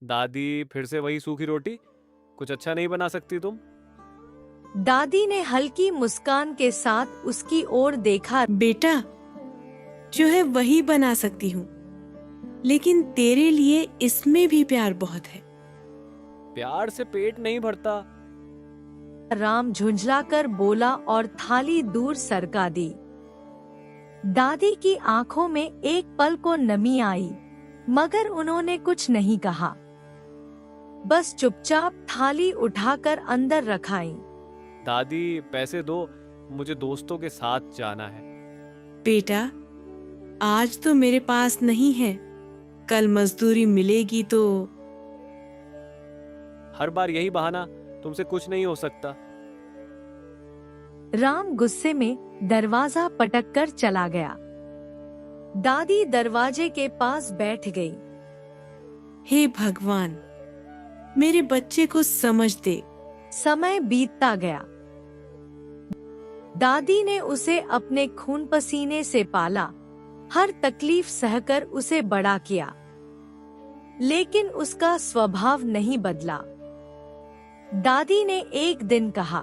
दादी फिर से वही सूखी रोटी? कुछ अच्छा नहीं बना सकती तुम? दादी ने हल्की मुस्कान के साथ उसकी ओर देखा। बेटा, जो है वही बना सकती हूँ, लेकिन तेरे लिए इसमें भी प्यार बहुत है। प्यार से पेट नहीं भरता। राम झुंझलाकर बोला और थाली दूर सरका दी। दादी की आंखों में एक पल को नमी आई, मगर उन्होंने कुछ नहीं कहा। बस चुपचाप थाली उठाकर अंदर रखाई। दादी पैसे दो, मुझे दोस्तों के साथ जाना है। बेटा, आज तो मेरे पास नहीं है, कल मजदूरी मिलेगी तो। हर बार यही बहाना, तुमसे कुछ नहीं हो सकता। राम गुस्से में दरवाजा पटक कर चला गया। दादी दरवाजे के पास बैठ गई। हे भगवान, मेरे बच्चे को समझ दे। समय बीतता गया। दादी ने उसे अपने खून पसीने से पाला, हर तकलीफ सहकर उसे बड़ा किया। लेकिन उसका स्वभाव नहीं बदला। दादी ने एक दिन कहा,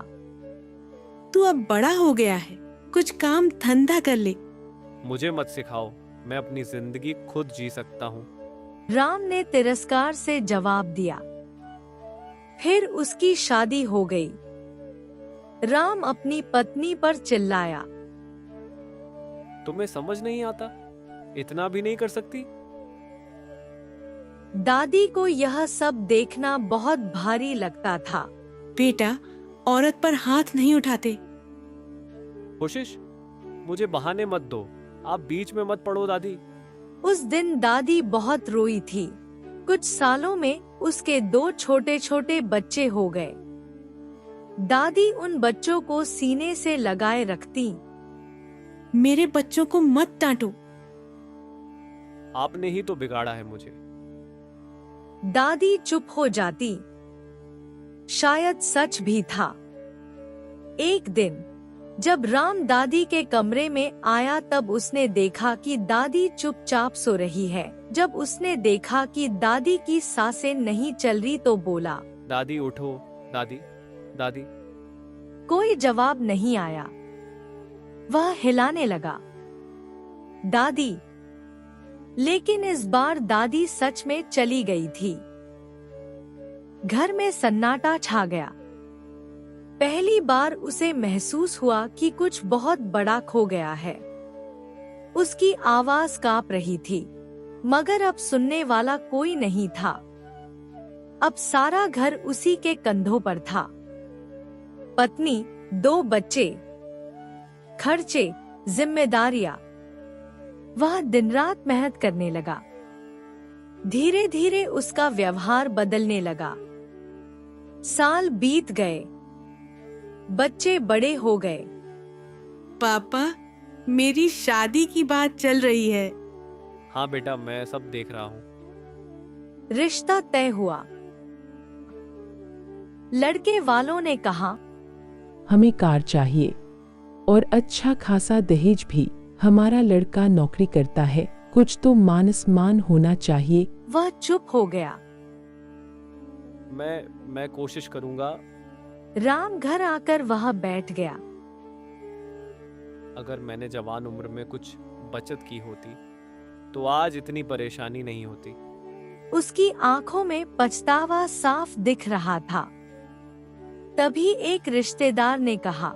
तू अब बड़ा हो गया है, कुछ काम धंधा कर ले। मुझे मत सिखाओ, मैं अपनी जिंदगी खुद जी सकता हूँ। राम ने तिरस्कार से जवाब दिया। फिर उसकी शादी हो गई। राम अपनी पत्नी पर चिल्लाया, तुम्हें समझ नहीं आता? इतना भी नहीं कर सकती? दादी को यह सब देखना बहुत भारी लगता था। बेटा, औरत पर हाथ नहीं उठाते। कोशिश, मुझे बहाने मत दो, आप बीच में मत पड़ो दादी। उस दिन दादी बहुत रोई थी। कुछ सालों में उसके 2 छोटे छोटे बच्चे हो गए। दादी उन बच्चों को सीने से लगाए रखती। मेरे बच्चों को मत डांटो। आपने ही तो बिगाड़ा है मुझे। दादी चुप हो जाती। शायद सच भी था। एक दिन जब राम दादी के कमरे में आया तब उसने देखा कि दादी चुपचाप सो रही है। जब उसने देखा कि दादी की सांसें नहीं चल रही तो बोला, दादी उठो, दादी, दादी। कोई जवाब नहीं आया। वह हिलाने लगा, दादी। लेकिन इस बार दादी सच में चली गई थी। घर में सन्नाटा छा गया। पहली बार उसे महसूस हुआ कि कुछ बहुत बड़ा खो गया है। उसकी आवाज कांप रही थी, मगर अब सुनने वाला कोई नहीं था। अब सारा घर उसी के कंधों पर था। पत्नी, 2 बच्चे, खर्चे, जिम्मेदारियां। वह दिन रात मेहनत करने लगा। धीरे धीरे उसका व्यवहार बदलने लगा। साल बीत गए। बच्चे बड़े हो गए। पापा, मेरी शादी की बात चल रही है। हाँ बेटा, मैं सब देख रहा हूँ। रिश्ता तय हुआ। लड़के वालों ने कहा, हमें कार चाहिए और अच्छा खासा दहेज भी। हमारा लड़का नौकरी करता है, कुछ तो मान सम्मान होना चाहिए। वह चुप हो गया। मैं कोशिश करूंगा। राम घर आकर वहां बैठ गया। अगर मैंने जवान उम्र में कुछ बचत की होती तो आज इतनी परेशानी नहीं होती। उसकी आंखों में पछतावा साफ दिख रहा था। तभी एक रिश्तेदार ने कहा,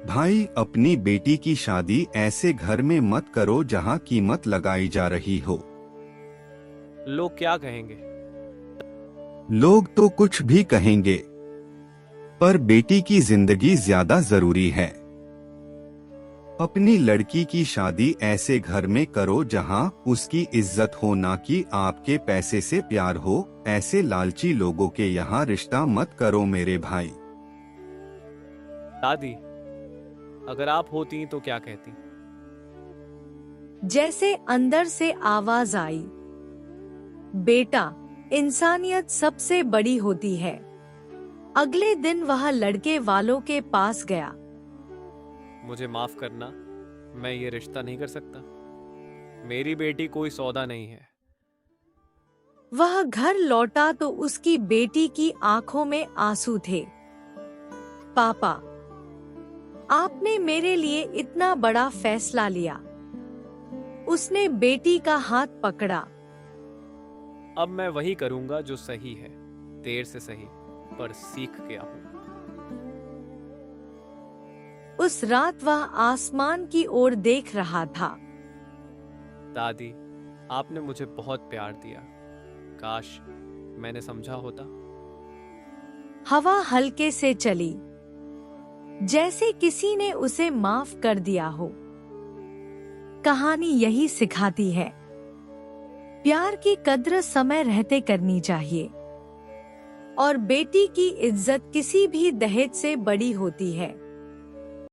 भाई, अपनी बेटी की शादी ऐसे घर में मत करो जहां कीमत लगाई जा रही हो। लोग क्या कहेंगे? लोग तो कुछ भी कहेंगे, पर बेटी की जिंदगी ज्यादा जरूरी है। अपनी लड़की की शादी ऐसे घर में करो जहां उसकी इज्जत हो, ना कि आपके पैसे से प्यार हो। ऐसे लालची लोगों के यहाँ रिश्ता मत करो मेरे भाई। दादी, अगर आप होती तो क्या कहती? जैसे अंदर से आवाज आई, बेटा, इंसानियत सबसे बड़ी होती है। अगले दिन वह लड़के वालों के पास गया। मुझे माफ करना, मैं ये रिश्ता नहीं कर सकता। मेरी बेटी कोई सौदा नहीं है। वह घर लौटा तो उसकी बेटी की आंखों में आंसू थे। पापा, आपने मेरे लिए इतना बड़ा फैसला लिया। उसने बेटी का हाथ पकड़ा। अब मैं वही करूंगा जो सही है, देर से सही पर सीख गया हूं। उस रात वह आसमान की ओर देख रहा था। दादी, आपने मुझे बहुत प्यार दिया। काश मैंने समझा होता। हवा हल्के से चली, जैसे किसी ने उसे माफ कर दिया हो। कहानी यही सिखाती है, प्यार की कद्र समय रहते करनी चाहिए और बेटी की इज्जत किसी भी दहेज से बड़ी होती है।